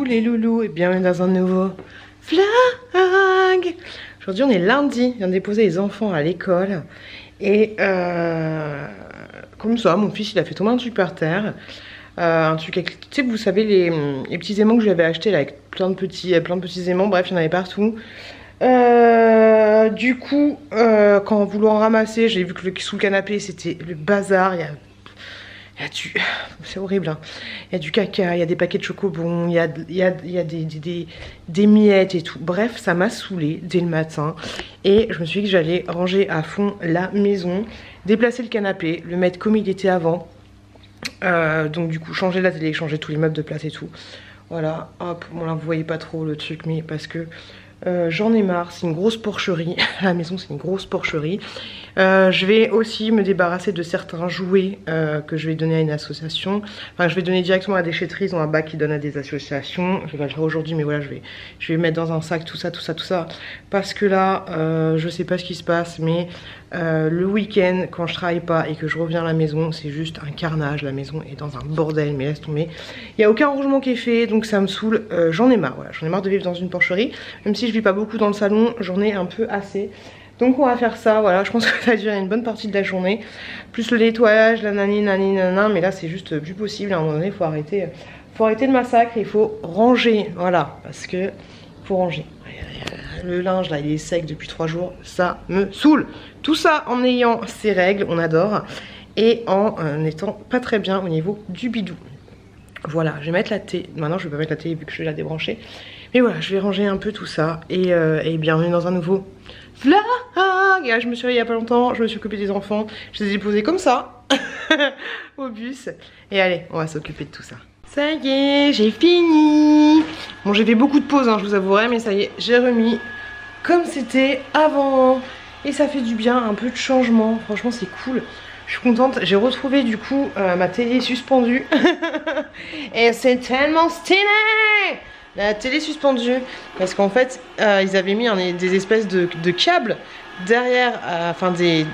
les loulous et bienvenue dans un nouveau vlog. Aujourd'hui on est lundi, je viens de déposer les enfants à l'école. Et comme ça, mon fils il a fait tomber un truc par terre. Un truc avec, tu sais, vous savez les petits aimants que je lui avais achetés là, avec plein de petits aimants, bref il y en avait partout. Du coup, quand on voulait en ramasser, j'ai vu que sous le canapé c'était le bazar. C'est horrible, hein. Il y a du caca, il y a des paquets de chocobons, il y a des miettes et tout. Bref, ça m'a saoulée dès le matin. Et je me suis dit que j'allais ranger à fond la maison, déplacer le canapé, le mettre comme il était avant. Donc du coup, changer la télé, changer tous les meubles de place et tout. Voilà, hop, bon là vous voyez pas trop le truc, mais parce que j'en ai marre, c'est une grosse porcherie. La maison c'est une grosse porcherie. Je vais aussi me débarrasser de certains jouets que je vais donner à une association. Enfin je vais donner directement à la déchetterie, ils ont un bac qui donne à des associations. Je vais pas le faire aujourd'hui mais voilà, je vais mettre dans un sac tout ça. Parce que là je sais pas ce qui se passe, mais le week-end quand je travaille pas et que je reviens à la maison, c'est juste un carnage. La maison est dans un bordel, mais laisse tomber. Il n'y a aucun rangement qui est fait, donc ça me saoule. J'en ai marre, voilà. J'en ai marre de vivre dans une porcherie. Même si je vis pas beaucoup dans le salon, j'en ai un peu assez. Donc on va faire ça, voilà, je pense que ça va durer une bonne partie de la journée. Plus le nettoyage, la nanana, mais là c'est juste plus possible. À un moment donné, il faut arrêter le massacre, il faut ranger, voilà, parce que faut ranger. Le linge là il est sec depuis 3 jours, ça me saoule. Tout ça en ayant ses règles, on adore, et en n'étant pas très bien au niveau du bidou. Voilà, je vais mettre la télé. Maintenant je vais pas mettre la télé vu que je vais la débrancher. Mais voilà, je vais ranger un peu tout ça. Et bienvenue dans un nouveau vlog. Et là, je me suis réveillée il y a pas longtemps, je me suis occupée des enfants. Je les ai déposés comme ça au bus. Et allez, on va s'occuper de tout ça. Ça y est, j'ai fini. Bon, j'ai fait beaucoup de pauses, hein, je vous avouerai, mais ça y est, j'ai remis comme c'était avant. Et ça fait du bien, un peu de changement. Franchement, c'est cool. Je suis contente, j'ai retrouvé du coup ma télé suspendue. Et c'est tellement stylé! La télé suspendue, parce qu'en fait ils avaient mis des espèces de câbles derrière, enfin des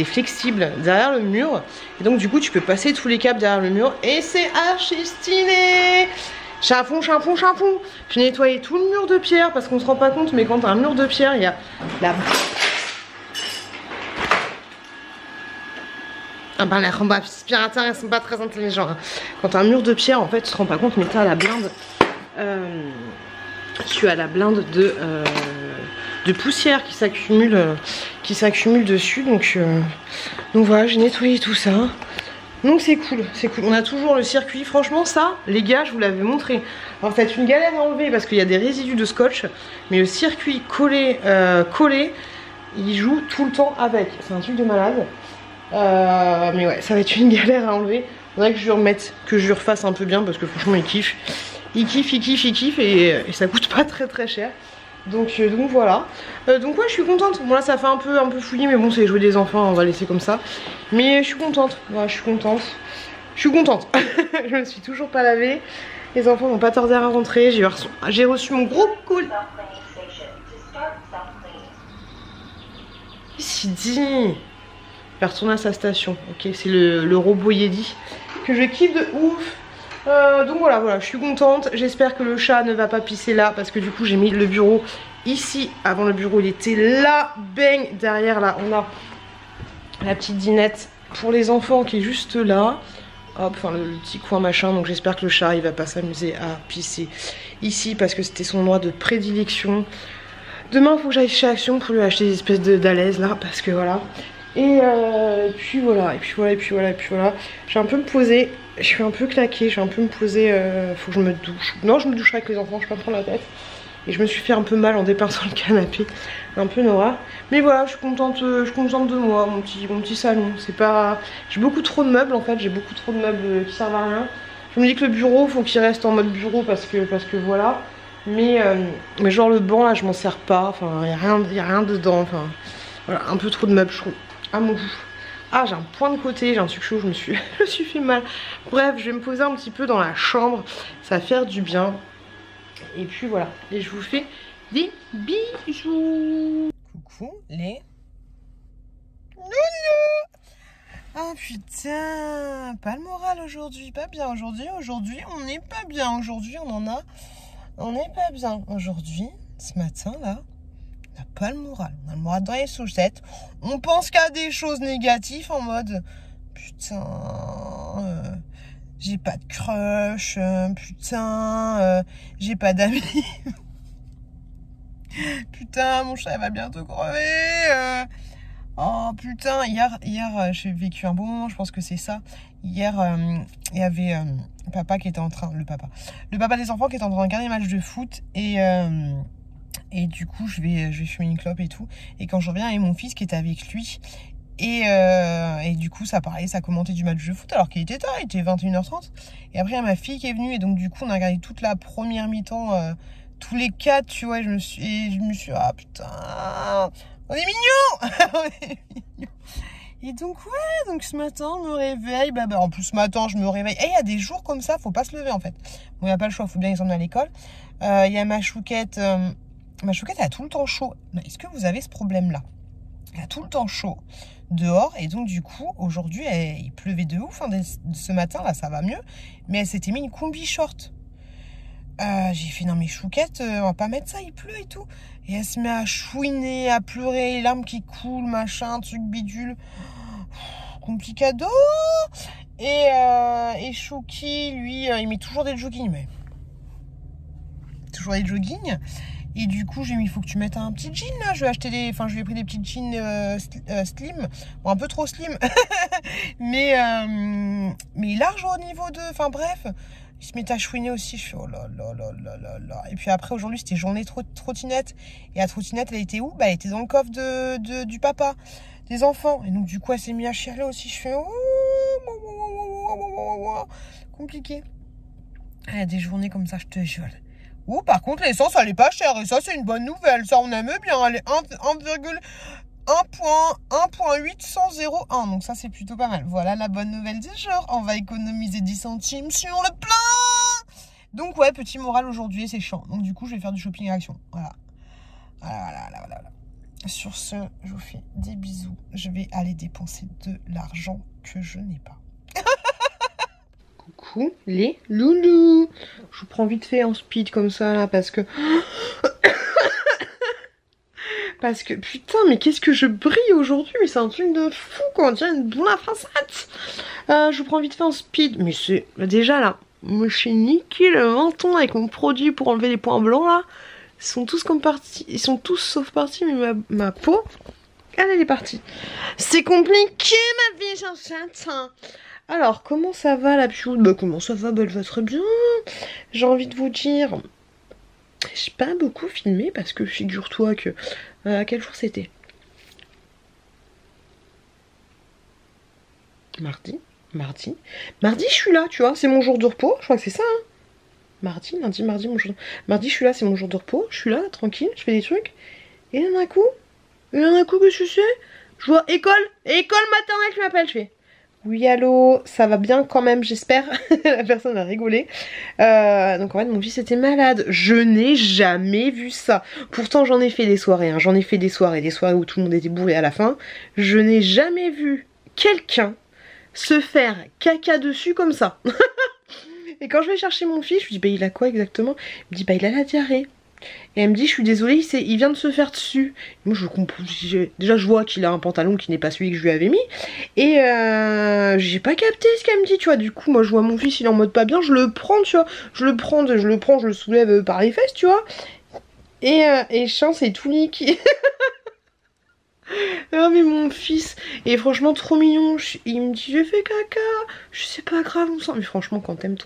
flexibles derrière le mur. Et donc du coup tu peux passer tous les câbles derrière le mur et c'est archi stylé. Chafon. J'ai nettoyé tout le mur de pierre parce qu'on se rend pas compte, mais quand t'as un mur de pierre, il y a la... Ah ben les robots aspirateurs ils sont pas très intelligents, hein. Quand t'as un mur de pierre en fait tu te rends pas compte, mais t'as la blinde tu as la blinde de poussière qui s'accumule dessus, donc voilà, j'ai nettoyé tout ça. Donc c'est cool, on a toujours le circuit. Franchement ça les gars, je vous l'avais montré. Alors c'est une galère à enlever parce qu'il y a des résidus de scotch, mais le circuit collé il joue tout le temps avec, c'est un truc de malade. Mais ouais, ça va être une galère à enlever. Faudrait que je lui remette, que je lui refasse un peu bien parce que franchement il kiffe et ça coûte pas très cher. Donc voilà. Donc ouais, je suis contente. Bon là ça fait un peu fouillis, mais bon c'est les jouets des enfants, on va laisser comme ça. Mais je suis contente. Voilà, je suis contente. Je me suis toujours pas lavée. Les enfants n'ont pas tardé à rentrer. J'ai reçu mon gros colis. C'est dit. Faire retourner à sa station, ok, c'est le robot Yeti que je kiffe de ouf. Donc voilà, je suis contente. J'espère que le chat ne va pas pisser là parce que du coup j'ai mis le bureau ici. Avant le bureau il était là, bang, derrière là on a la petite dinette pour les enfants qui est juste là. Hop, enfin le petit coin machin, donc j'espère que le chat il va pas s'amuser à pisser ici parce que c'était son endroit de prédilection. Demain il faut que j'aille chez Action pour lui acheter des espèces d'alaises là parce que voilà. Et puis voilà. Je vais un peu me poser. Je suis un peu claquée. Je vais un peu me poser. Faut que je me douche. Non, je me doucherai avec les enfants. Je vais pas me prendre la tête. Et je me suis fait un peu mal en dépinçant le canapé. Un peu Nora. Mais voilà, je suis contente de moi. Mon petit salon. C'est pas. J'ai beaucoup trop de meubles en fait. J'ai beaucoup trop de meubles qui servent à rien. Je me dis que le bureau, faut qu'il reste en mode bureau parce que voilà. Mais genre le banc là, je m'en sers pas. Enfin, y a rien dedans. Enfin, voilà, un peu trop de meubles, je trouve. Ah mon bout. Ah j'ai un point de côté, j'ai un truc chaud, je me suis fait mal. Bref, je vais me poser un petit peu dans la chambre. Ça va faire du bien. Et puis voilà. Et je vous fais des bisous. Coucou les nounous. Oh putain, pas le moral aujourd'hui, pas bien aujourd'hui. Aujourd'hui, on n'est pas bien. Aujourd'hui, on n'est pas bien. Aujourd'hui, ce matin là, on n'a pas le moral. On a le moral dans les chaussettes. On pense qu'à des choses négatives en mode putain, j'ai pas de crush, putain, j'ai pas d'amis. Putain, mon chat va bientôt crever. Oh putain, hier j'ai vécu un bon moment, je pense que c'est ça. Hier, il y avait papa qui était en train, le papa des enfants qui était en train de regarder un match de foot et du coup je vais fumer une clope et tout. Et quand je reviens, il y a mon fils qui était avec lui et du coup ça parlait, ça commentait du match de foot alors qu'il était tard, il était 21h30. Et après il y a ma fille qui est venue et donc du coup on a regardé toute la première mi-temps, tous les quatre, tu vois. Je me suis ah putain, on est mignons. On est mignons. Et donc ouais, donc ce matin je me réveille, en plus ce matin je me réveille. Et il y a des jours comme ça, faut pas se lever en fait. Bon, il n'y a pas le choix, faut bien les emmener à l'école. Il y a ma chouquette, elle a tout le temps chaud. Est-ce que vous avez ce problème-là? Elle a tout le temps chaud dehors et donc du coup aujourd'hui il pleuvait de ouf, ce matin là ça va mieux. Mais elle s'était mis une combi short. J'ai fait non mais chouquette, on va pas mettre ça, il pleut et tout. Et elle se met à chouiner, à pleurer, les larmes qui coulent, machin, truc bidule. Complicado. Et Chouki, lui, il met toujours des joggings, mais toujours des joggings. Et du coup, j'ai mis, il faut que tu mettes un petit jean là. Je lui ai pris des petits jeans slim, bon, un peu trop slim, mais large au niveau de, enfin bref. Il se met à chouiner aussi. Je fais oh là là là là là là. Et puis après, aujourd'hui, c'était journée trottinette. Et la trottinette, elle était où? Elle était dans le coffre du papa, des enfants. Et donc, du coup, elle s'est mise à chialer aussi. Je fais compliqué. Il y a des journées comme ça, je te jure. Ou par contre, l'essence, elle est pas chère. Et ça, c'est une bonne nouvelle. Ça, on aime bien. Elle est 1.801. Donc ça, c'est plutôt pas mal. Voilà la bonne nouvelle du jour. On va économiser 10 centimes sur le plein. Donc ouais, petit moral aujourd'hui, c'est chiant. Donc du coup, je vais faire du shopping à Action. Voilà. Voilà. Sur ce, je vous fais des bisous. Je vais aller dépenser de l'argent que je n'ai pas. Coucou les loulous. Je vous prends vite fait en speed comme ça là parce que... Parce que putain, mais qu'est-ce que je brille aujourd'hui, mais c'est un truc de fou quoi, on dirait une boule à façade. Je vous prends vite fait en speed, mais c'est déjà là, moi je suis niqué le menton avec mon produit pour enlever les points blancs là. Ils sont tous comme partis, ils sont tous sauf partis, mais ma peau, elle est partie. C'est compliqué ma vie, j'en. Alors, comment ça va la pioule? Comment ça va? Elle va très bien. J'ai envie de vous dire... J'ai pas beaucoup filmé parce que figure-toi que... quel jour c'était? Mardi, je suis là, tu vois, c'est mon jour de repos, je crois que c'est ça, hein. Mardi, mon jour... Mardi, je suis là, c'est mon jour de repos, je suis là, tranquille, je fais des trucs. Et d'un coup, qu'est-ce que c'est? Je vois école maternelle qui m'appelle, je fais... Oui, allô, ça va bien quand même, j'espère. La personne a rigolé. Donc en fait, mon fils était malade. Je n'ai jamais vu ça. Pourtant, j'en ai fait des soirées. Hein. J'en ai fait des soirées où tout le monde était bourré à la fin. Je n'ai jamais vu quelqu'un se faire caca dessus comme ça. Et quand je vais chercher mon fils, je lui dis, il a quoi exactement? Il me dit, il a la diarrhée. Et elle me dit, je suis désolée, il vient de se faire dessus. Moi je comprends, déjà je vois qu'il a un pantalon qui n'est pas celui que je lui avais mis. Et j'ai pas capté ce qu'elle me dit, tu vois. Du coup moi je vois mon fils, il est en mode pas bien, je le prends, tu vois. Je le soulève par les fesses, tu vois. Et chance, c'est tout liquide. Ah mais mon fils est franchement trop mignon. Il me dit j'ai fait caca. Je sais pas grave on sent. Mais franchement quand t'aimes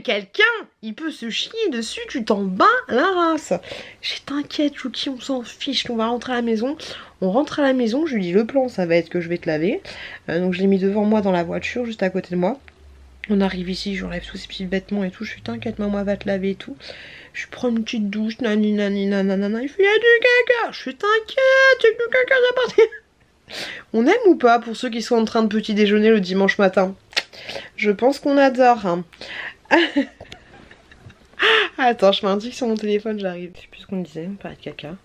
quelqu'un, il peut se chier dessus, tu t'en bats la race. J'ai t'inquiète Chouki, on s'en fiche, on va rentrer à la maison. On rentre à la maison, je lui dis le plan ça va être que je vais te laver. Donc je l'ai mis devant moi dans la voiture, juste à côté de moi. On arrive ici, j'enlève tous ces petits vêtements et tout. Je suis t'inquiète, maman va te laver et tout. Je prends une petite douche, nani nanana. Il fait y a du caca. Je suis t'inquiète, c'est du caca à partir. On aime ou pas pour ceux qui sont en train de petit déjeuner le dimanche matin? Je pense qu'on adore. Hein. Attends, je m'indique sur mon téléphone, j'arrive. Je sais plus ce qu'on disait, on parlait de caca.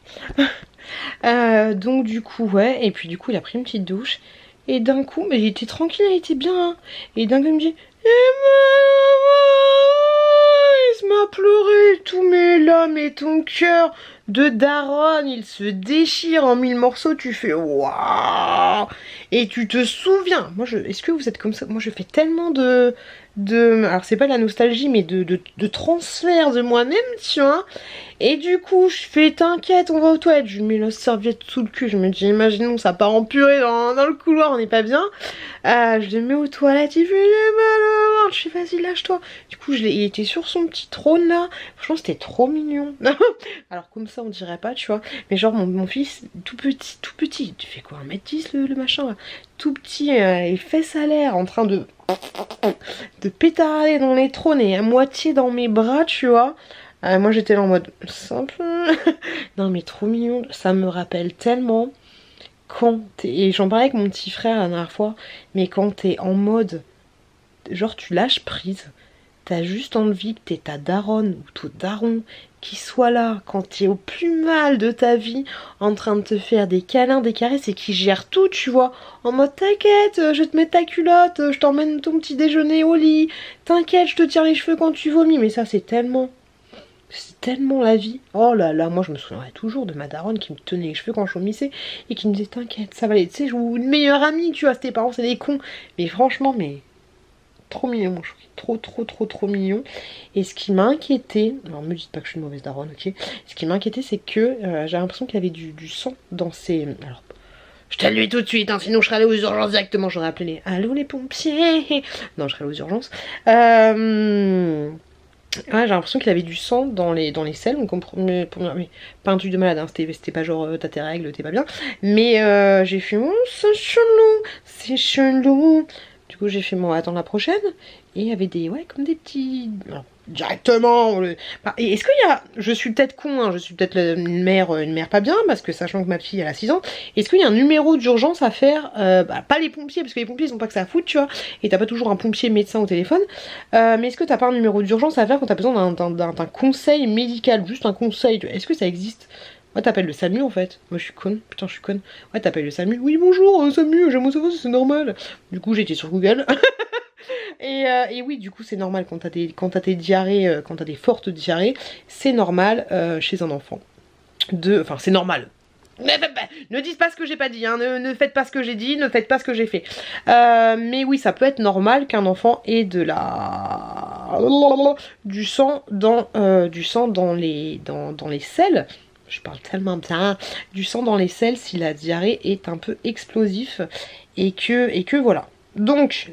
Donc du coup, ouais. Et puis du coup, il a pris une petite douche. Et d'un coup, mais il était tranquille, il était bien. Hein. Et d'un coup, il me dit, il se m'a pleuré et tout, mais là, mais ton cœur de daronne, il se déchire en mille morceaux, tu fais waouh. Et tu te souviens, moi, est-ce que vous êtes comme ça? Moi, je fais tellement alors c'est pas de la nostalgie, mais de transfert de moi-même, tu vois. Et du coup, je fais t'inquiète, on va aux toilettes. Je mets la serviette sous le cul. Je me dis, imaginons, ça part en purée dans le couloir, on n'est pas bien. Je le mets aux toilettes, il fait j'ai mal. Je fais vas-y, lâche-toi. Du coup, il était sur son petit trône là. Franchement, c'était trop mignon. Alors, comme ça, on dirait pas, tu vois. Mais genre, mon fils, tout petit. Tu fais quoi, 1m10 le machin là? Tout petit, les fesses à l'air, en train de pétarder dans les trônes et à moitié dans mes bras, tu vois. Moi j'étais là en mode simple. Non mais trop mignon, ça me rappelle tellement quand et j'en parlais avec mon petit frère la dernière fois, mais quand t'es en mode genre tu lâches prise, t'as juste envie que t'es ta daronne ou ton daron qui soit là quand t'es au plus mal de ta vie en train de te faire des câlins, des caresses et qui gère tout, tu vois, en mode t'inquiète, je vais te mettre ta culotte, je t'emmène ton petit déjeuner au lit, t'inquiète, je te tire les cheveux quand tu vomis. Mais ça c'est tellement la vie. Oh là là, moi je me souviendrai toujours de ma daronne qui me tenait les cheveux quand je vomissais et qui me disait t'inquiète, ça va aller, tu sais, je vous une meilleure amie, tu vois, tes parents c'est des cons. Mais franchement, mais trop mignon mon chéri, trop mignon. Et ce qui m'a inquiété, alors me dites pas que je suis une mauvaise daronne, ok. Ce qui m'a inquiété c'est que j'ai l'impression qu'il y avait du sang dans ses... Alors, je t'ai lui tout de suite, hein, sinon je serais allée aux urgences directement, j'aurais appelé les... Allô les pompiers. Non, je serais allée aux urgences. Ouais, j'ai l'impression qu'il avait du sang dans les selles, donc mais pas un truc de malade, hein, c'était pas genre t'as tes règles, t'es pas bien. Mais j'ai fait oh, c'est chelou. Du coup j'ai fait bon, attends la prochaine. Et il y avait ouais, comme des petits... Alors, directement et est-ce qu'il y a... Je suis peut-être con, hein, je suis peut-être une mère pas bien, parce que sachant que ma fille elle a 6 ans, est-ce qu'il y a un numéro d'urgence à faire pas les pompiers, parce que les pompiers ils ont pas que ça à foutre, tu vois, et t'as pas toujours un pompier médecin au téléphone, mais est-ce que t'as pas un numéro d'urgence à faire quand t'as besoin d'un conseil médical, juste un conseil, est-ce que ça existe? Ouais, t'appelles le SAMU en fait. Moi je suis conne, putain je suis conne. Ouais, t'appelles le SAMU. Oui bonjour, SAMU, j'aimerais savoir si c'est normal. Du coup j'étais sur Google. Et oui, du coup, c'est normal quand t'as des diarrhées, quand t'as des fortes diarrhées, c'est normal chez un enfant. Enfin, c'est normal. Ne dites pas ce que j'ai pas dit, hein, ne faites pas ce que j'ai dit, ne faites pas ce que j'ai fait. Mais oui, ça peut être normal qu'un enfant ait du sang dans les selles. Je parle tellement bien. Du sang dans les selles si la diarrhée est un peu explosif et que voilà. Donc,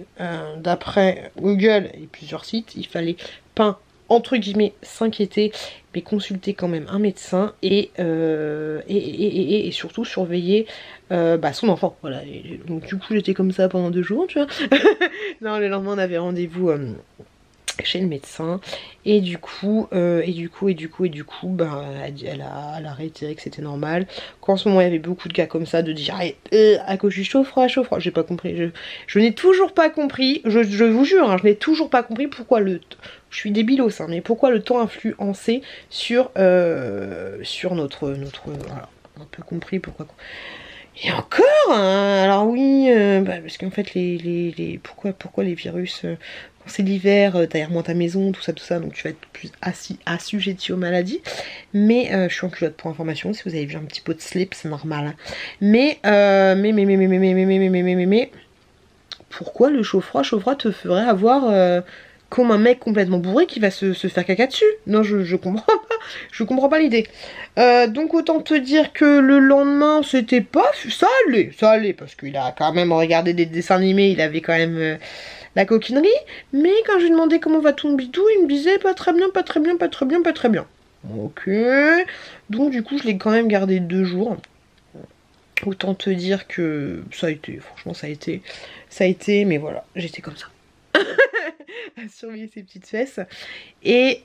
d'après Google et plusieurs sites, il fallait pas, entre guillemets, s'inquiéter, mais consulter quand même un médecin et surtout surveiller son enfant. Voilà. Et donc, du coup, j'étais comme ça pendant 2 jours, tu vois. Non, le lendemain, on avait rendez-vous chez le médecin et du coup elle a réitéré que c'était normal, qu'en ce moment il y avait beaucoup de cas comme ça de diarrhée à cause du chaud froid. J'ai pas compris, je n'ai toujours pas compris, je vous jure, hein, je n'ai toujours pas compris pourquoi je suis débilos, hein, mais pourquoi le temps influençait sur notre voilà, on a un peu compris pourquoi. Et encore, hein, alors oui, parce qu'en fait pourquoi les virus, quand c'est l'hiver, t'aères moins ta maison, tout ça, donc tu vas être plus assujetti aux maladies. Mais je suis en culotte pour information, si vous avez vu un petit pot de slip, c'est normal. Hein. Mais pourquoi le chaud-froid te ferait avoir comme un mec complètement bourré qui va se faire caca dessus? Non, je comprends pas. Je comprends pas l'idée. Donc autant te dire que le lendemain, c'était pas... Ça allait, parce qu'il a quand même regardé des dessins animés, il avait quand même la coquinerie. Mais quand je lui demandais comment va ton bidou, il me disait pas très bien. Ok. Donc du coup, je l'ai quand même gardé 2 jours. Autant te dire que ça a été, franchement ça a été, mais voilà, j'étais comme ça. À surveiller ses petites fesses. Et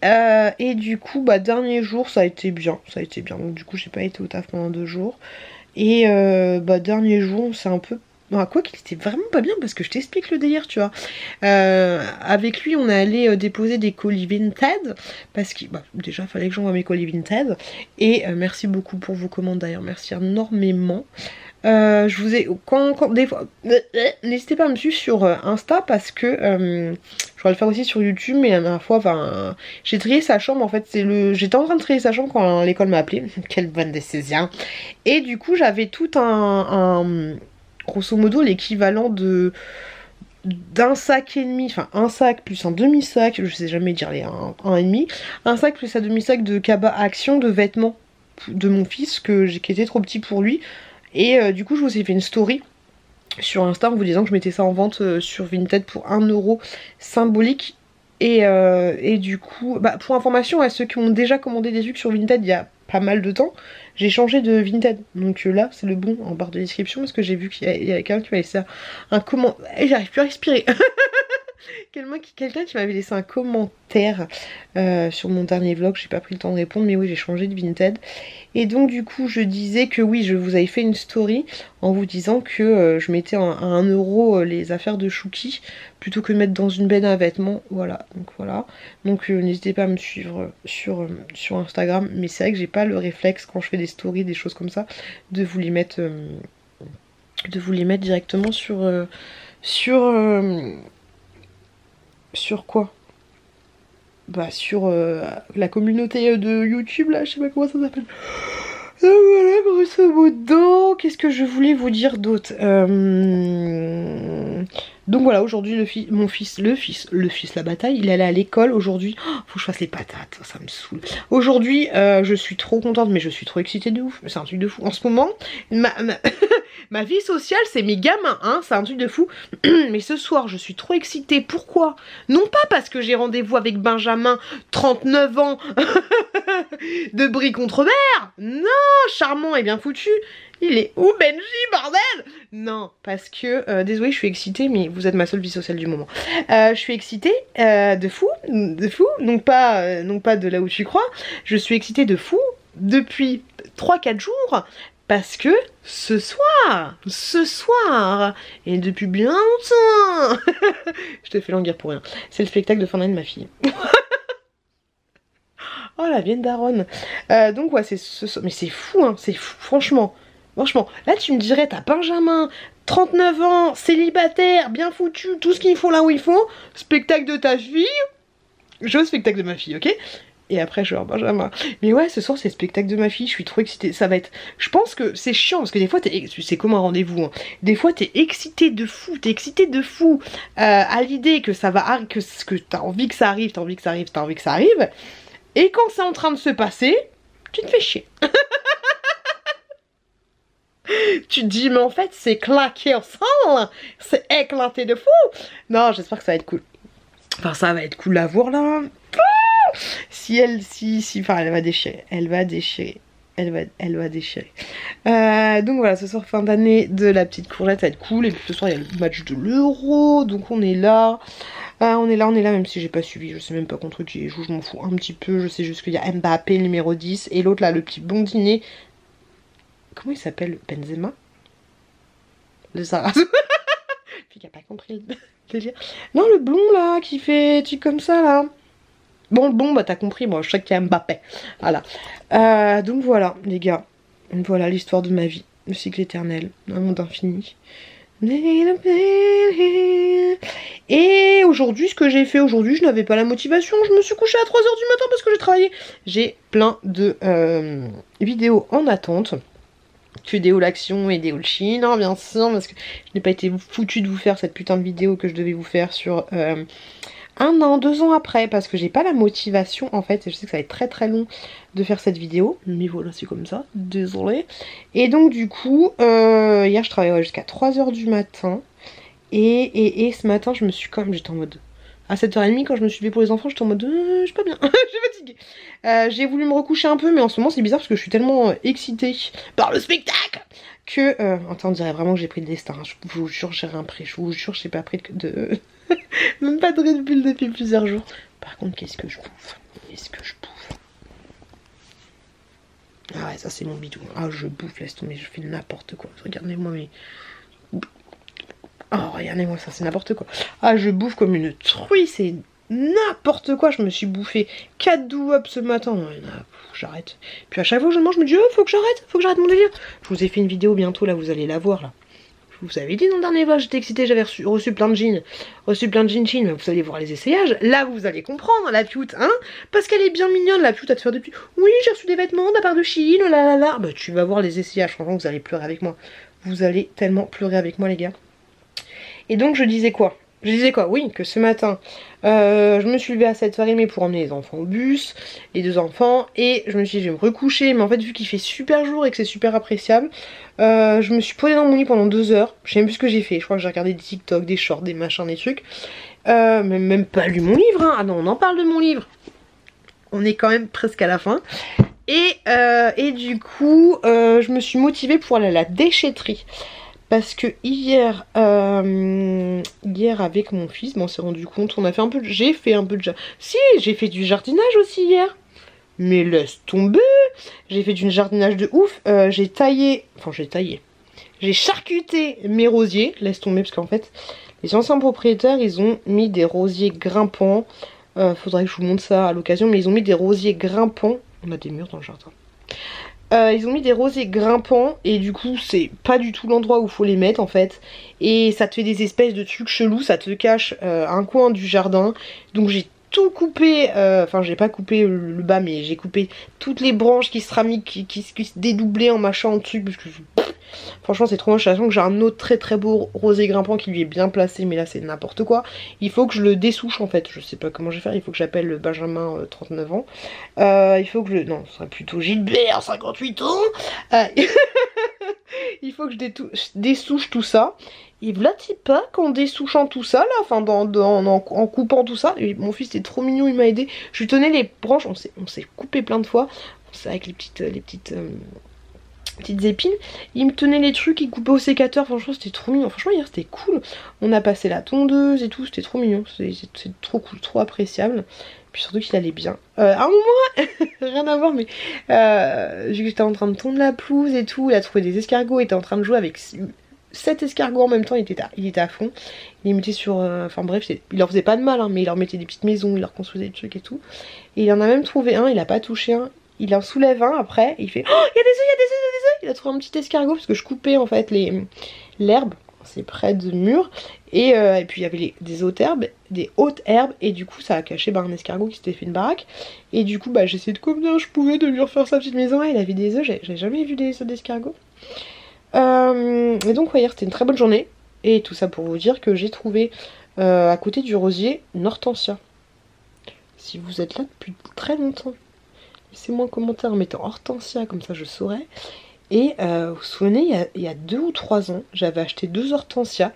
du coup, dernier jour, ça a été bien. Donc du coup, j'ai pas été au taf pendant 2 jours. Et dernier jour, c'est un peu... quoi qu'il était vraiment pas bien, parce que je t'explique le délire, tu vois. Avec lui, on est allé déposer des colis Vinted, parce que déjà, il fallait que j'envoie mes colis Vinted. Et merci beaucoup pour vos commandes d'ailleurs, merci énormément. Je vous ai... des fois... N'hésitez pas à me suivre sur Insta parce que... je vais le faire aussi sur YouTube, mais la dernière fois, enfin... J'ai trié sa chambre, en fait, c'est le... J'étais en train de trier sa chambre quand l'école m'a appelé. Quelle bonne décision. Et du coup, j'avais tout un... Grosso modo, l'équivalent de... d'un sac et demi, enfin un sac plus un demi-sac, je sais jamais dire les un et demi, un sac plus un demi-sac de cabas action de vêtements de mon fils qui était trop petit pour lui. Et du coup je vous ai fait une story sur Insta en vous disant que je mettais ça en vente sur Vinted pour 1 € symbolique. Et du coup, bah, pour information à ceux qui ont déjà commandé des trucs sur Vinted il y a pas mal de temps, j'ai changé de Vinted. Donc là, c'est le bon en barre de description parce que j'ai vu qu'il y avait quelqu'un qui m'avait laissé un comment. Et j'arrive plus à respirer. Quelqu'un qui m'avait laissé un commentaire sur mon dernier vlog, j'ai pas pris le temps de répondre, mais oui, j'ai changé de Vinted. Et donc du coup je disais que oui, je vous avais fait une story en vous disant que je mettais à 1 € les affaires de Chouki plutôt que de mettre dans une benne à vêtements. Voilà, donc n'hésitez pas à me suivre sur Instagram, mais c'est vrai que j'ai pas le réflexe quand je fais des stories, des choses comme ça, de vous les mettre directement sur quoi? Bah sur la communauté de YouTube là, je sais pas comment ça s'appelle. Voilà, grosso modo, qu'est-ce que je voulais vous dire d'autre Donc voilà, aujourd'hui le fils, la bataille, il est allé à l'école aujourd'hui. Oh, faut que je fasse les patates, ça me saoule. Aujourd'hui, je suis trop contente, mais je suis trop excitée de ouf. C'est un truc de fou. En ce moment, ma vie sociale, c'est mes gamins, hein, c'est un truc de fou. Mais ce soir, je suis trop excitée. Pourquoi? Non pas parce que j'ai rendez-vous avec Benjamin, 39 ans, de Brie-Contrebert. Non, charmant et bien foutu. Il est où Benji, bordel? Non, parce que, désolée, je suis excitée, mais vous êtes ma seule vie sociale du moment. Je suis excitée de fou, non pas de là où tu crois. Je suis excitée de fou depuis 3-4 jours. Parce que ce soir, et depuis bien longtemps, je te fais languir pour rien, c'est le spectacle de fin d'année de ma fille. Oh la vieille daronne. Donc ouais, c'est ce... Mais c'est fou, hein, c'est fou, franchement. Franchement, là tu me dirais, t'as Benjamin, 39 ans, célibataire, bien foutu, tout ce qu'il faut là où il faut, spectacle de ta fille, je au spectacle de ma fille, ok? Et après je vais voir Benjamin. Mais ouais, ce soir c'est le spectacle de ma fille, je suis trop excitée, ça va être... Je pense que c'est chiant, parce que des fois c'est comme un rendez-vous, hein. Des fois t'es excité de fou, à l'idée que ça va... que t'as envie que ça arrive, et quand c'est en train de se passer, tu te fais chier. Tu te dis, mais en fait, c'est claqué au sol, c'est éclaté de fou. Non, j'espère que ça va être cool. Enfin, ça va être cool à voir là. Enfin, elle va déchirer. Elle va déchirer. Donc voilà, ce soir, fin d'année de la petite courgette, ça va être cool. Et puis ce soir, il y a le match de l'Euro. Donc on est là. On est là, même si j'ai pas suivi. Je sais même pas contre qui il joue, je m'en fous un petit peu. Je sais juste qu'il y a Mbappé, numéro 10. Et l'autre là, le petit blondinet. Comment il s'appelle? Benzema? Le Sarah. Puis qui a pas compris le délire. Non, le blond là, qui fait truc comme ça là. Bon, bah t'as compris, moi je sais qu'il y a Mbappé. Voilà. Donc voilà, les gars. Voilà l'histoire de ma vie. Le cycle éternel, un monde infini. Et aujourd'hui, ce que j'ai fait aujourd'hui, je n'avais pas la motivation. Je me suis couchée à 3 h du matin parce que j'ai travaillé. J'ai plein de vidéos en attente. Que des hauls action et des hauls chine, hein, bien sûr, parce que je n'ai pas été foutue de vous faire cette putain de vidéo que je devais vous faire sur 1 an, 2 ans après, parce que j'ai pas la motivation en fait, et je sais que ça va être très très long de faire cette vidéo, mais voilà, c'est comme ça, désolée. Et donc du coup, hier je travaillais jusqu'à 3 h du matin, et ce matin je me suis j'étais en mode... À 7 h 30 quand je me suis levée pour les enfants, j'étais en mode je suis pas bien, je suis fatiguée. J'ai voulu me recoucher un peu, mais en ce moment c'est bizarre parce que je suis tellement excitée par le spectacle que... Attends, on dirait vraiment que j'ai pris le destin, hein. Je vous jure j'ai rien pris, je vous jure j'ai pas pris de... Même pas de Red Bull depuis plusieurs jours. Par contre, qu'est-ce que je bouffe? Ah ouais, ça c'est mon bidou. Ah, je bouffe, laisse tomber, je fais n'importe quoi. Regardez-moi mes... Oh, regardez-moi ça, c'est n'importe quoi. Ah, je bouffe comme une truie, c'est n'importe quoi. Je me suis bouffé 4 do-up ce matin. Non, j'arrête. Puis à chaque fois que je mange, je me dis, oh, faut que j'arrête mon délire. Je vous ai fait une vidéo bientôt, là, vous allez la voir, là. Je vous avais dit dans le dernier vlog, j'étais excitée, j'avais reçu plein de jeans. Chine, vous allez voir les essayages. Là, vous allez comprendre, la pioute, hein. Parce qu'elle est bien mignonne, la pioute, à te faire des petits... Oui, j'ai reçu des vêtements de la part de Chine, là. Bah, tu vas voir les essayages, franchement, vous allez pleurer avec moi. Vous allez tellement pleurer avec moi, les gars. Et donc, je disais quoi? Oui, que ce matin, je me suis levée à 7h30 pour emmener les enfants au bus, les 2 enfants, et je me suis dit, je vais me recoucher, mais en fait, vu qu'il fait super jour et que c'est super appréciable, je me suis posée dans mon lit pendant 2 heures, je sais même plus ce que j'ai fait, je crois que j'ai regardé des TikTok, des shorts, des machins, des trucs, même pas lu mon livre, hein. Ah non, on en parle de mon livre, on est quand même presque à la fin, et du coup, je me suis motivée pour aller à la déchetterie. Parce que hier avec mon fils, on s'est rendu compte, j'ai fait un peu de j'ai fait du jardinage aussi hier. Mais laisse tomber, j'ai fait du jardinage de ouf. J'ai charcuté mes rosiers, laisse tomber parce qu'en fait, les anciens propriétaires, ils ont mis des rosiers grimpants. Faudrait que je vous montre ça à l'occasion, mais ils ont mis des rosiers grimpants. On a des murs dans le jardin. Ils ont mis des rosiers grimpants et du coup c'est pas du tout l'endroit où faut les mettre en fait. Et ça te fait des espèces de trucs chelous, ça te cache un coin du jardin. Donc j'ai tout coupé, enfin j'ai pas coupé le bas mais j'ai coupé toutes les branches qui se dédoublaient en machin en truc parce que franchement c'est trop moche. Sachant que j'ai un autre très beau rosier grimpant qui lui est bien placé, mais là c'est n'importe quoi. Il faut que je le dessouche en fait, je sais pas comment je vais faire, il faut que j'appelle le Benjamin 39 ans. Il faut que non, ce serait plutôt Gilbert 58 ans. Il faut que je dessouche tout ça. Et voilà, pas qu'en dessouchant tout ça là, enfin en coupant tout ça, et mon fils est trop mignon, il m'a aidé. Je lui tenais les branches, on s'est coupé plein de fois, avec les petites épines. Il me tenait les trucs, il coupait au sécateur, franchement c'était trop mignon. Franchement hier c'était cool. On a passé la tondeuse et tout, c'était trop mignon, c'est trop cool, trop appréciable. Puis surtout qu'il allait bien. À un moment, rien à voir, mais j'étais en train de tondre la pelouse et tout, il a trouvé des escargots, il était en train de jouer avec 7 escargots en même temps, il était à fond. Il les mettait sur... Enfin bref, il leur faisait pas de mal, hein, mais il leur mettait des petites maisons, il leur construisait des trucs et tout. Et il en a même trouvé un, il a pas touché un. Il en soulève un après, et il fait... Oh, il y a des œufs. Il a trouvé un petit escargot, parce que je coupais en fait l'herbe, c'est près du mur. Et puis il y avait des hautes herbes, et du coup ça a caché un escargot qui s'était fait une baraque. Et du coup j'ai essayé de combien je pouvais de lui refaire sa petite maison. Et il avait des œufs, j'ai jamais vu des œufs d'escargot. Et donc hier c'était une très bonne journée. Et tout ça pour vous dire que j'ai trouvé à côté du rosier une hortensia. Si vous êtes là depuis très longtemps, laissez-moi un commentaire en mettant hortensia, comme ça je saurais. Et vous vous souvenez, il y a 2 ou 3 ans, j'avais acheté 2 hortensias,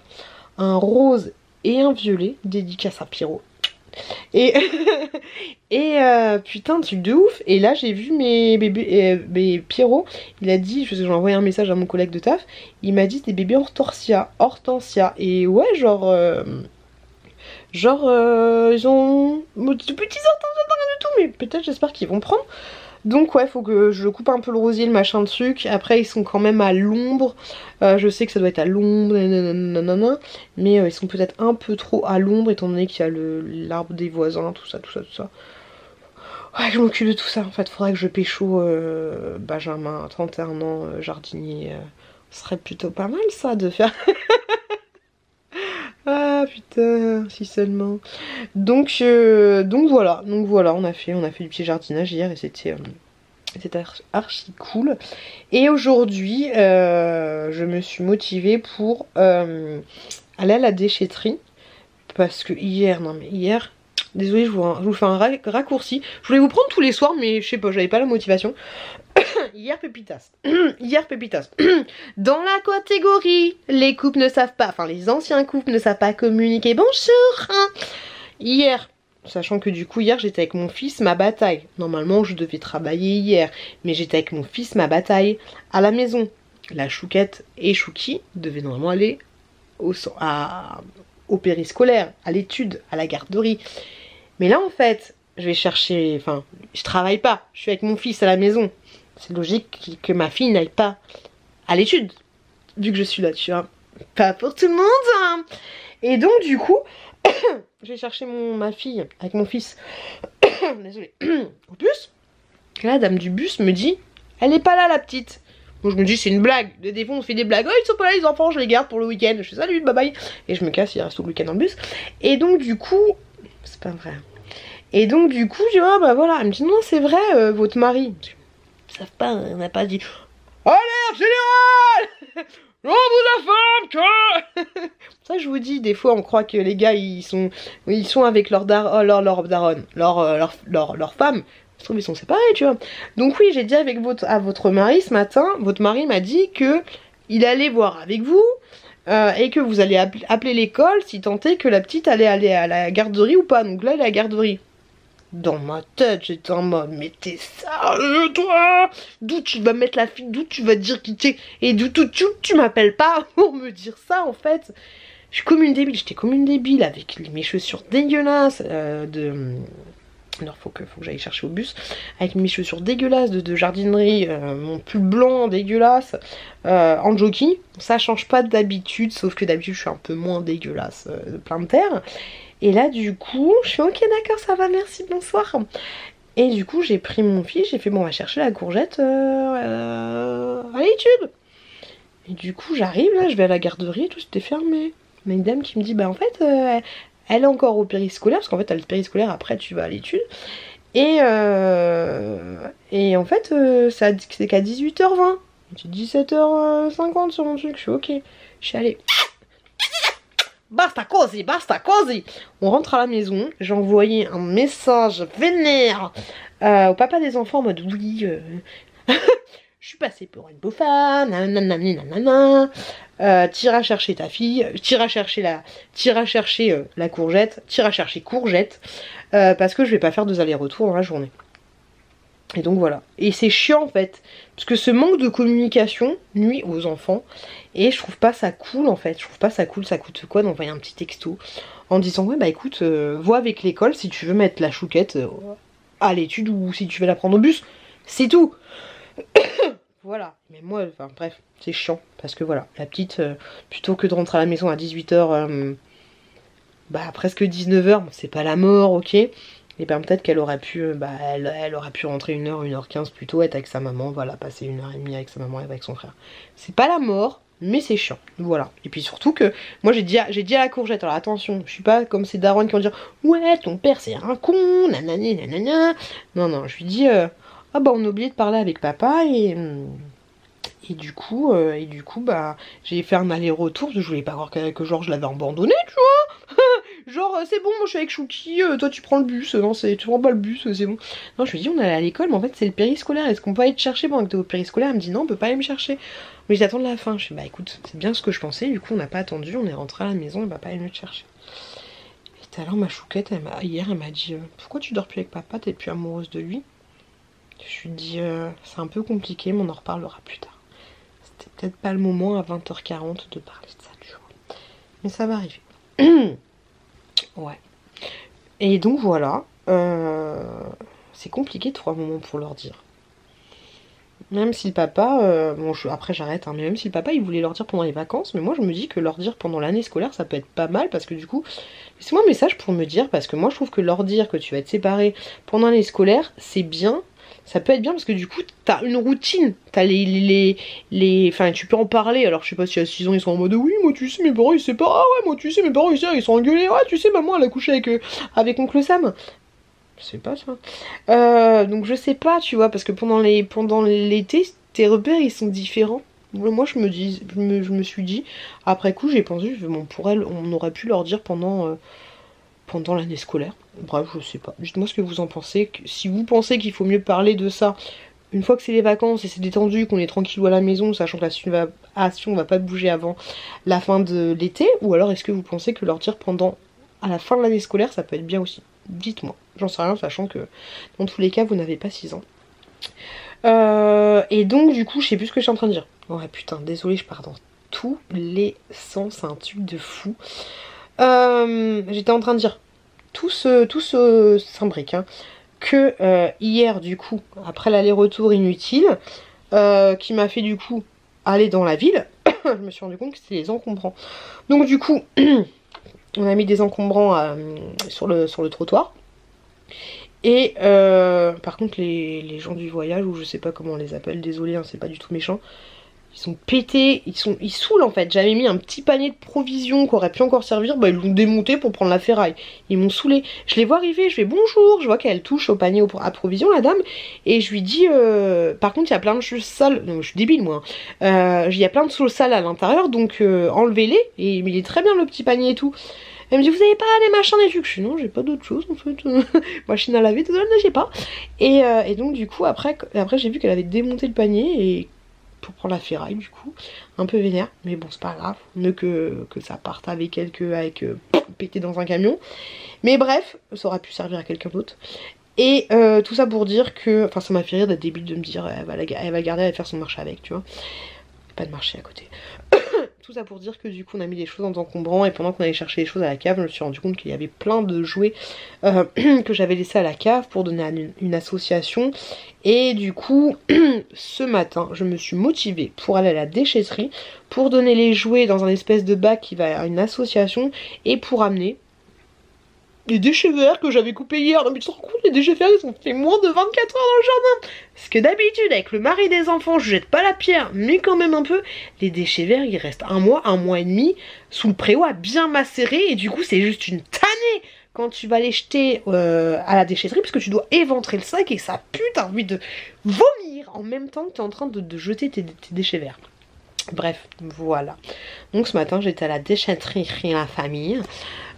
un rose et un violet, dédicace à Pierrot. Et, putain, truc de ouf. Et là j'ai vu mes Pierrot, il a dit, j'ai envoyé un message à mon collègue de taf, il m'a dit des bébés hortensia. Et ouais, ils ont de petits hortensias, rien du tout, mais peut-être, j'espère qu'ils vont prendre. Donc ouais, faut que je coupe un peu le rosier, le machin de truc. Après ils sont quand même à l'ombre. Je sais que ça doit être à l'ombre, nanana, mais ils sont peut-être un peu trop à l'ombre étant donné qu'il y a l'arbre des voisins, tout ça. Ouais, je m'occupe de tout ça. En fait, faudrait que je pécho Benjamin, 31 ans, jardinier. Ce serait plutôt pas mal ça de faire... Ah putain, si seulement. Donc voilà, on a fait du petit jardinage hier et c'était archi cool. Et aujourd'hui, je me suis motivée pour aller à la déchetterie. Parce que hier, désolée, je vous fais un raccourci. Je voulais vous prendre tous les soirs, mais je sais pas, j'avais pas la motivation. Hier Pépitas. Dans la catégorie, les couples ne savent pas, enfin les anciens couples ne savent pas communiquer. Bonjour. Hier, sachant que du coup hier j'étais avec mon fils, ma bataille. Normalement je devais travailler hier, mais j'étais avec mon fils, ma bataille à la maison. La Chouquette et Chouki devaient normalement aller au périscolaire, à l'étude, à la garderie. Mais là en fait, je vais chercher, enfin je travaille pas, je suis avec mon fils à la maison. C'est logique que ma fille n'aille pas à l'étude, vu que je suis là, tu vois. Pas pour tout le monde, hein. Et donc du coup, je vais chercher ma fille avec mon fils, désolée, au bus. Et la dame du bus me dit, elle est pas là la petite. Moi je me dis c'est une blague, des fois on fait des blagues, oh ils sont pas là les enfants, je les garde pour le week-end, je fais salut, bye bye. Et je me casse, il reste tout le week-end dans le bus. Et donc du coup, c'est pas vrai. Et donc du coup, je dis oh bah voilà, elle me dit non c'est vrai, votre mari. Ils savent pas, on n'a pas dit alerte générale. On vous informe que... Ça je vous dis, des fois on croit que les gars ils sont avec leur daronne, leur femme. Je trouve ils sont séparés, tu vois. Donc oui, j'ai dit à votre mari ce matin, votre mari m'a dit que il allait voir avec vous et que vous allez appeler l'école si tant est que la petite allait aller à la garderie ou pas. Donc là elle est à la garderie. Dans ma tête, j'étais en mode, mais t'es sérieux, toi? D'où tu vas mettre la fille? D'où tu vas dire qui t'es? Et d'où tu m'appelles pas pour me dire ça, en fait? Je suis comme une débile, j'étais comme une débile avec mes chaussures dégueulasses Alors faut que j'aille chercher au bus. Avec mes chaussures dégueulasses de jardinerie, mon pull blanc dégueulasse, en jockey. Ça change pas d'habitude, sauf que d'habitude je suis un peu moins dégueulasse de plein de terre. Et là du coup, je suis ok d'accord ça va merci bonsoir. Et du coup j'ai pris mon fils, j'ai fait bon on va chercher la courgette à l'étude. Et du coup j'arrive là, je vais à la garderie, tout c'était fermé. Mais une dame qui me dit bah en fait elle est encore au périscolaire, parce qu'en fait t'as le périscolaire après tu vas à l'étude. Et en fait c'est qu'à 18h20. J'ai 17h50 sur mon truc, je suis ok. Je suis allée. Basta cosy. On rentre à la maison, j'ai envoyé un message vénère au papa des enfants en mode oui, je suis passée pour une bouffa, nanana, t'iras chercher ta fille, t'iras chercher la courgette, t'iras chercher courgette, parce que je vais pas faire 2 allers-retours dans la journée. Et donc voilà. Et c'est chiant en fait. Parce que ce manque de communication nuit aux enfants. Et je trouve pas ça cool en fait. Je trouve pas ça cool. Ça coûte quoi d'envoyer un petit texto en disant ouais bah écoute, vois avec l'école si tu veux mettre la chouquette à l'étude ou si tu veux la prendre au bus. C'est tout. Voilà. Mais moi, enfin bref, c'est chiant. Parce que voilà, la petite, plutôt que de rentrer à la maison à 18h, bah presque 19h, bon, c'est pas la mort, ok. Et bien peut-être qu'elle aurait pu, elle aurait pu rentrer 1h, 1h15 plus tôt, être avec sa maman, voilà, passer 1h30 avec sa maman et avec son frère. C'est pas la mort, mais c'est chiant, voilà. Et puis surtout que, moi j'ai dit à la courgette, alors attention, je suis pas comme ces darons qui vont dire « Ouais, ton père c'est un con, nanani, nanana ». Non, je lui dis ah bah on a oublié de parler avec papa et du coup bah j'ai fait un aller-retour, je voulais pas voir que genre je l'avais abandonné, tu vois. Genre c'est bon, moi je suis avec Chouki, toi tu prends le bus, non tu prends pas le bus, c'est bon. Non je lui dis on est à l'école mais en fait c'est le périscolaire, est-ce qu'on peut aller te chercher pendant que t'es au périscolaire? Elle me dit non on peut pas aller me chercher. Mais j'attends la fin, je fais bah écoute c'est bien ce que je pensais, du coup on n'a pas attendu, on est rentré à la maison et papa est venu te chercher. Et tout à l'heure ma chouquette, hier elle m'a dit pourquoi tu dors plus avec papa, t'es plus amoureuse de lui? Je lui dis c'est un peu compliqué mais on en reparlera plus tard. C'était peut-être pas le moment à 20h40 de parler de ça tu vois. Mais ça va arriver. Ouais. Et donc voilà. C'est compliqué de trouver un moment pour leur dire. Même si le papa, bon après j'arrête, hein, mais même si le papa il voulait leur dire pendant les vacances, mais moi je me dis que leur dire pendant l'année scolaire ça peut être pas mal parce que du coup, laissez-moi un message pour me dire, parce que moi je trouve que leur dire que tu vas être séparé pendant l'année scolaire, c'est bien. Ça peut être bien parce que du coup t'as une routine, t'as enfin tu peux en parler. Alors je sais pas si à 6 ans ils sont en mode oui moi tu sais mes parents ils se séparent, ah ouais moi tu sais mes parents ils sont engueulés, ah tu sais maman elle a couché avec oncle Sam. Je sais pas ça. Donc je sais pas tu vois parce que pendant l'été tes repères ils sont différents. Moi je me suis dit après coup j'ai pensé bon, on aurait pu leur dire pendant l'année scolaire. Bref, je sais pas. Dites-moi ce que vous en pensez. Si vous pensez qu'il faut mieux parler de ça une fois que c'est les vacances et c'est détendu, qu'on est tranquillou à la maison, sachant que la situation va pas bouger avant la fin de l'été, ou alors est-ce que vous pensez que leur dire à la fin de l'année scolaire, ça peut être bien aussi? Dites-moi. J'en sais rien, sachant que dans tous les cas, vous n'avez pas 6 ans. Et donc, du coup, je sais plus ce que je suis en train de dire. Ouais, putain, désolé, je pars dans tous les sens, c'est un truc de fou. J'étais en train de dire tout ce s'imbrique hein, que hier du coup après l'aller-retour inutile qui m'a fait du coup aller dans la ville je me suis rendu compte que c'était les encombrants donc du coup on a mis des encombrants sur le trottoir. Et par contre les gens du voyage, ou je sais pas comment on les appelle, désolé hein, c'est pas du tout méchant, ils sont pétés, ils saoulent en fait. J'avais mis un petit panier de provisions qui aurait pu encore servir, bah ils l'ont démonté pour prendre la ferraille. Ils m'ont saoulé. Je les vois arriver, je fais bonjour, je vois qu'elle touche au panier à provisions la dame, et je lui dis par contre il y a plein de choses sales, non je suis débile moi, il y a plein de choses sales à l'intérieur donc enlevez-les, et il est très bien le petit panier et tout. Elle me dit vous avez pas des machins des trucs. Je dis non j'ai pas d'autre chose en fait. Machine à laver, tout ça, j'ai pas. Et donc du coup après j'ai vu qu'elle avait démonté le panier et pour prendre la ferraille du coup. Un peu vénère. Mais bon c'est pas grave. Mieux que ça parte avec elle que avec péter dans un camion. Mais bref, ça aurait pu servir à quelqu'un d'autre. Et tout ça pour dire que. Enfin ça m'a fait rire d'être débile de me dire elle va le garder, elle va faire son marché avec, tu vois. Pas de marché à côté. Tout ça pour dire que du coup on a mis des choses en encombrant, et pendant qu'on allait chercher les choses à la cave, je me suis rendu compte qu'il y avait plein de jouets que j'avais laissés à la cave pour donner à une association. Et du coup ce matin je me suis motivée pour aller à la déchetterie pour donner les jouets dans un espèce de bac qui va à une association, et pour amener les déchets verts que j'avais coupés hier. Non mais tu te rends compte, les déchets verts ils ont fait moins de 24 heures dans le jardin. Parce que d'habitude avec le mari des enfants je jette pas la pierre, mais quand même un peu. Les déchets verts ils restent un mois et demi sous le préau à bien macérer, et du coup c'est juste une tannée quand tu vas les jeter à la déchetterie, parce que tu dois éventrer le sac et ça pue, t'as envie de vomir en même temps que tu es en train de jeter tes déchets verts. Bref, voilà. Donc ce matin j'étais à la déchetterie la famille.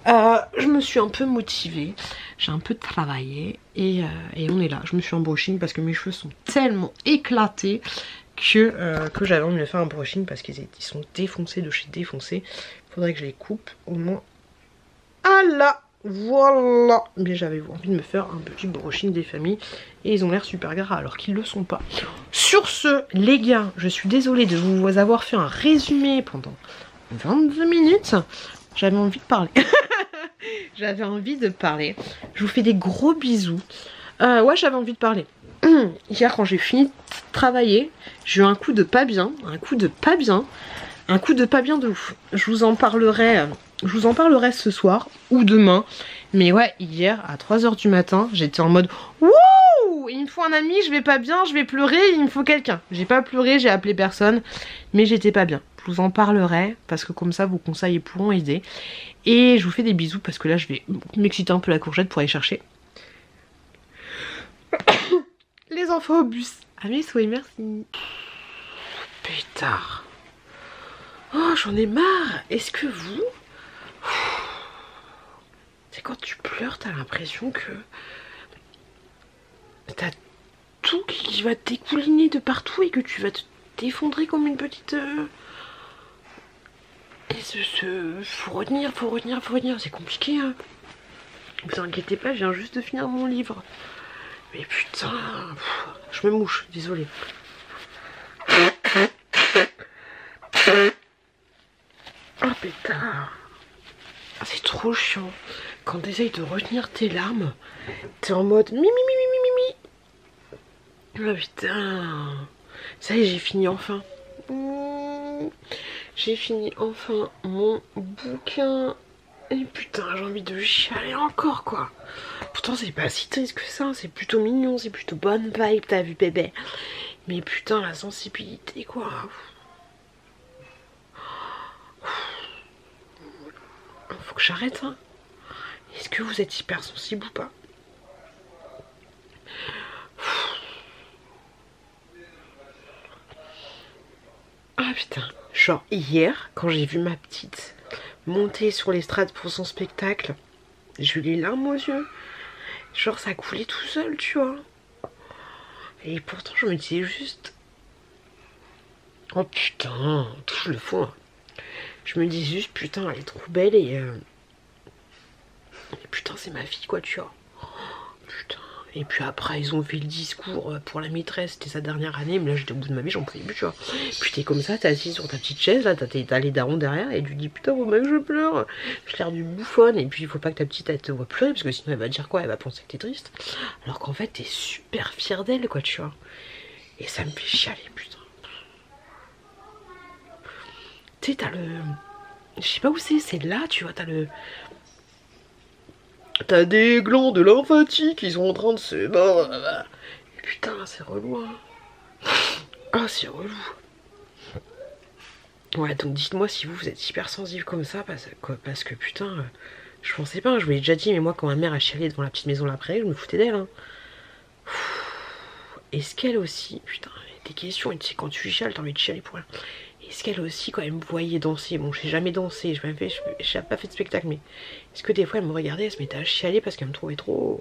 Je me suis un peu motivée, j'ai un peu travaillé et on est là. Je me suis en brushing parce que mes cheveux sont tellement éclatés que j'avais envie de me faire un brushing parce qu'ils sont défoncés de chez défoncés. Faudrait que je les coupe au moins. Ah là, voilà. Mais j'avais envie de me faire un petit brushing des familles et ils ont l'air super gras alors qu'ils le sont pas. Sur ce, les gars, je suis désolée de vous avoir fait un résumé pendant 22 minutes. J'avais envie de parler. J'avais envie de parler. Je vous fais des gros bisous. Ouais, j'avais envie de parler. Hier, quand j'ai fini de travailler, j'ai eu un coup de pas bien. Un coup de pas bien de ouf. Je vous en parlerai ce soir ou demain. Mais ouais, hier, à 3 h du matin, j'étais en mode wouh, il me faut un ami, je vais pas bien, je vais pleurer, il me faut quelqu'un. J'ai pas pleuré, j'ai appelé personne, mais j'étais pas bien. Je vous en parlerai parce que comme ça vos conseils pourront aider. Et je vous fais des bisous parce que là je vais m'exciter un peu la courgette pour aller chercher les enfants au bus. Ah mais souhaits, merci. Pétard. Oh j'en ai marre. Est-ce que vous... C'est quand tu pleures t'as l'impression que t'as tout qui va te découliner de partout et que tu vas te t'effondrer comme une petite... Faut retenir, c'est compliqué hein. Vous inquiétez pas, je viens juste de finir mon livre. Mais putain, je me mouche, désolée. Oh pétard. C'est trop chiant. Quand t'essayes de retenir tes larmes, t'es en mode mi. Oh putain. Ça y est, j'ai fini enfin. J'ai fini enfin mon bouquin. Et putain, j'ai envie de chialer encore quoi. Pourtant c'est pas si triste que ça, c'est plutôt mignon, c'est plutôt bonne vibe, t'as vu bébé. Mais putain la sensibilité quoi. Faut que j'arrête hein. Est-ce que vous êtes hyper sensible ou pas? Ah putain. Genre hier, quand j'ai vu ma petite monter sur l'estrade pour son spectacle, j'ai eu les larmes aux yeux. Genre ça coulait tout seul, tu vois. Et pourtant je me disais juste... Oh putain, touche le fond. Je me dis juste putain elle est trop belle et putain c'est ma fille quoi, tu vois. Oh, putain. Et puis après ils ont fait le discours pour la maîtresse, c'était sa dernière année, mais là j'étais au bout de ma vie, j'en pouvais plus tu vois. Puis t'es comme ça, t'es assis sur ta petite chaise, là t'as les darons derrière et tu dis putain faut même que je pleure, j'ai l'air du bouffonne. Et puis il faut pas que ta petite elle te voit pleurer parce que sinon elle va dire quoi, elle va penser que t'es triste. Alors qu'en fait t'es super fière d'elle quoi tu vois. Et ça me fait chialer putain. Tu sais t'as le... Je sais pas où c'est là tu vois, t'as le... T'as des glandes lymphatiques qui sont en train de se... Putain, c'est relou, hein. Ah, c'est relou. Ouais, donc dites-moi si vous êtes hyper sensible comme ça, parce que putain, je pensais pas, hein, je vous l'ai déjà dit, mais moi quand ma mère a chialé devant la petite maison l'après, je me foutais d'elle. Hein. Est-ce qu'elle aussi, putain, des questions, et tu sais, quand tu chiales, t'as envie de chialer pour rien. Est-ce qu'elle aussi, quand elle me voyait danser, bon, j'ai jamais dansé, j'ai pas fait de spectacle, mais est-ce que des fois elle me regardait, elle se mettait à chialer parce qu'elle me trouvait trop...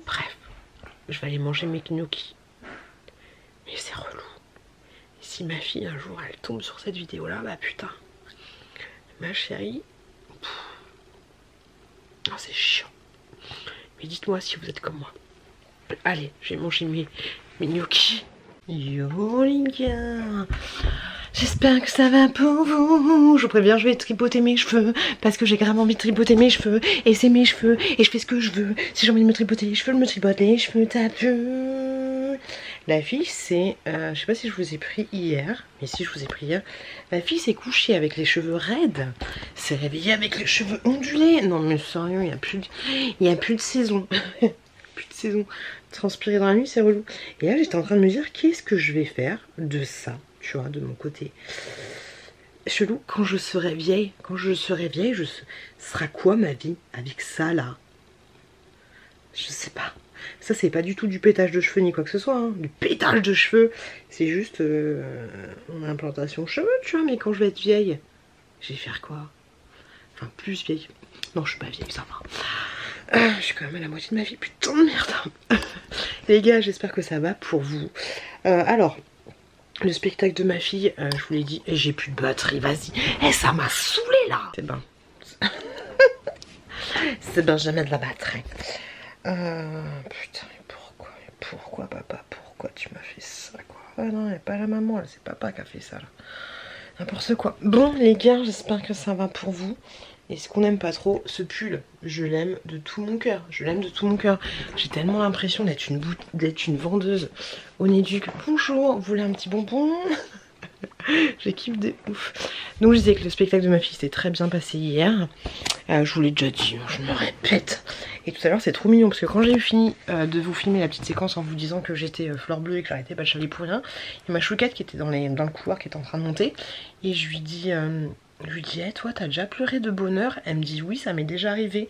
Bref, je vais aller manger mes gnocchis. Mais c'est relou. Et si ma fille un jour elle tombe sur cette vidéo là, bah putain, ma chérie, oh, c'est chiant. Mais dites-moi si vous êtes comme moi. Allez, je vais manger mes gnocchis. Yo les gars, j'espère que ça va pour vous. Je vous préviens, je vais tripoter mes cheveux parce que j'ai grave envie de tripoter mes cheveux. Et c'est mes cheveux et je fais ce que je veux. Si j'ai envie de me tripoter les cheveux, je me tripote les cheveux, tapeux. La fille, c'est... je sais pas si je vous ai pris hier, mais si je vous ai pris hier. La fille s'est couchée avec les cheveux raides. S'est réveillée avec les cheveux ondulés. Non mais sérieux, il n'y a plus de saison. Plus de saison. Transpirer dans la nuit, c'est relou. Et là, j'étais en train de me dire, qu'est-ce que je vais faire de ça, tu vois, de mon côté. Chelou, quand je serai vieille, sera quoi ma vie avec ça, là? Je sais pas. Ça, c'est pas du tout du pétage de cheveux ni quoi que ce soit, hein. Du pétage de cheveux. C'est juste une implantation cheveux, tu vois, mais quand je vais être vieille, je vais faire quoi? Enfin, plus vieille. Non, je suis pas vieille, ça va. Je suis quand même à la moitié de ma vie, putain de merde. Les gars, j'espère que ça va pour vous. Alors, le spectacle de ma fille, je vous l'ai dit, et j'ai plus de batterie, vas-y. Eh, ça m'a saoulé là. C'est ben. C'est Benjamin de la batterie. Putain, pourquoi papa, pourquoi tu m'as fait ça quoi? Ah non, elle pas la maman, c'est papa qui a fait ça là. N'importe quoi. Bon les gars, j'espère que ça va pour vous. Et ce qu'on n'aime pas trop, ce pull, je l'aime de tout mon cœur. Je l'aime de tout mon cœur. J'ai tellement l'impression d'être une vendeuse au Néduc. Bonjour, vous voulez un petit bonbon? J'ai kiffé de ouf. Donc je disais que le spectacle de ma fille s'est très bien passé hier. Je vous l'ai déjà dit, je me répète. Et tout à l'heure c'est trop mignon parce que quand j'ai eu fini de vous filmer la petite séquence en vous disant que j'étais fleur bleue et que j'arrêtais pas de chialer pour rien, il y a ma chouquette qui était dans le couloir qui était en train de monter. Et je lui dis... hey, toi t'as déjà pleuré de bonheur? Elle me dit oui, ça m'est déjà arrivé.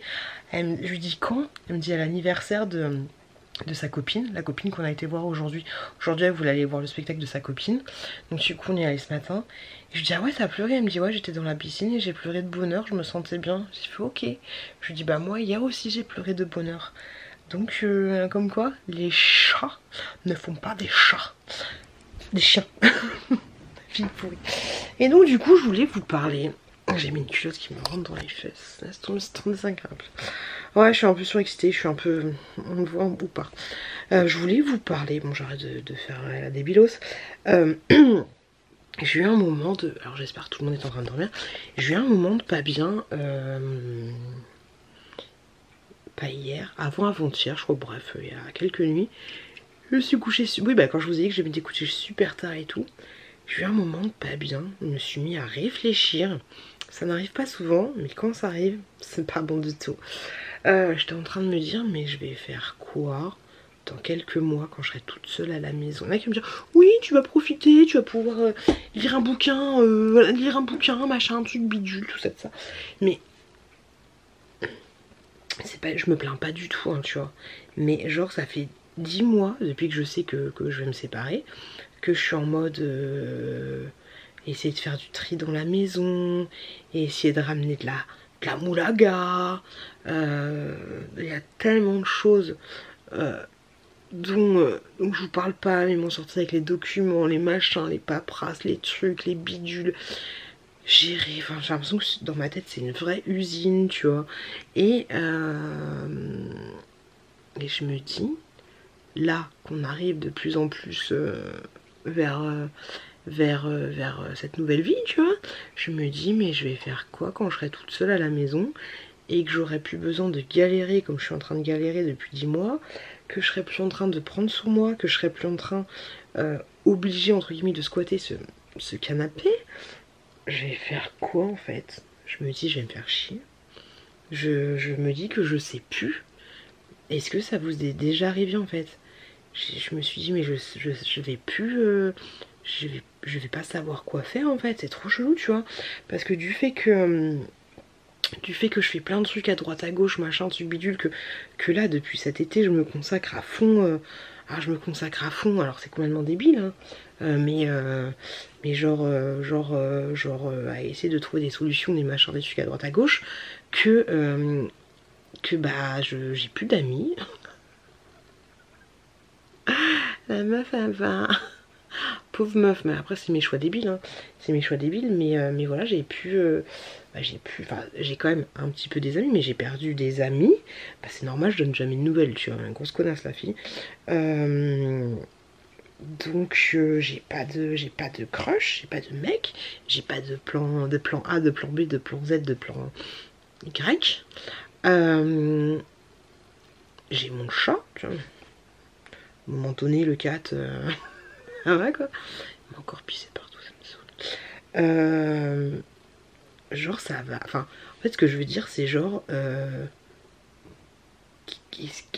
Je lui dis quand? Elle me dit à l'anniversaire de sa copine, la copine qu'on a été voir aujourd'hui. Aujourd'hui elle voulait aller voir le spectacle de sa copine. Donc du coup on est allé ce matin. Et je lui dis ah ouais t'as pleuré? Elle me dit ouais j'étais dans la piscine et j'ai pleuré de bonheur, je me sentais bien. J'ai fait ok. Je lui dis bah moi hier aussi j'ai pleuré de bonheur. Donc comme quoi les chats ne font pas des chats. Des chiens. Fille pourrie. Et donc du coup je voulais vous parler. J'ai mis une culotte qui me rentre dans les fesses. Laisse tomber, c'est trop désagréable. Ouais, je suis un peu surexcitée, je suis un peu... On me voit ou pas. Je voulais vous parler... Bon, j'arrête de faire la débilos. J'ai eu un moment de... Alors j'espère que tout le monde est en train de dormir. J'ai eu un moment de pas bien. Pas hier, avant-hier, je crois, bref, il y a quelques nuits. Je me suis couchée... Oui, bah quand je vous ai dit que j'ai m'étais couchée super tard et tout. J'ai eu un moment de pas bien. Je me suis mis à réfléchir. Ça n'arrive pas souvent, mais quand ça arrive, c'est pas bon du tout. J'étais en train de me dire, mais je vais faire quoi dans quelques mois quand je serai toute seule à la maison? Il y en a qui me disent, oui, tu vas profiter, tu vas pouvoir lire un bouquin, machin, un truc bidule, tout ça, ça. Mais c'est pas, je me plains pas du tout, hein, tu vois. Mais genre, ça fait 10 mois depuis que je sais que je vais me séparer, que je suis en mode essayer de faire du tri dans la maison, et essayer de ramener de la moulaga. Il y a tellement de choses dont je vous parle pas, mais m'en sortir avec les documents, les machins, les paperasses, les trucs, les bidules. J'ai l'impression que dans ma tête c'est une vraie usine, tu vois. Et je me dis, là qu'on arrive de plus en plus vers cette nouvelle vie, tu vois, je me dis mais je vais faire quoi quand je serai toute seule à la maison et que j'aurai plus besoin de galérer comme je suis en train de galérer depuis 10 mois, que je serai plus en train de prendre sur moi, que je serai plus en train obligée entre guillemets de squatter ce canapé. Je vais faire quoi en fait? Je me dis je vais me faire chier. je me dis que je sais plus. Est-ce que ça vous est déjà arrivé en fait? Je me suis dit mais je vais plus... je vais pas savoir quoi faire en fait, c'est trop chelou tu vois. Parce que du fait que je fais plein de trucs à droite à gauche, machin, truc bidule, que là depuis cet été je me consacre à fond. Je me consacre à fond, alors c'est complètement débile, hein, mais genre à essayer de trouver des solutions, des machins, des trucs à droite à gauche, que bah j'ai plus d'amis. La meuf elle va. Pauvre meuf, mais après c'est mes choix débiles, hein. C'est mes choix débiles, mais voilà, enfin, j'ai quand même un petit peu des amis, mais j'ai perdu des amis. Bah, c'est normal, je donne jamais de nouvelles, tu vois, une grosse connasse la fille. Donc j'ai pas de crush, j'ai pas de mec, j'ai pas de plan A, de plan B, de plan Z, de plan Y. J'ai mon chat, tu vois. À un moment donné, le cat, ah ouais quoi. Il m'a encore pissé partout, ça me saoule. Genre ça va. Enfin, en fait ce que je veux dire c'est genre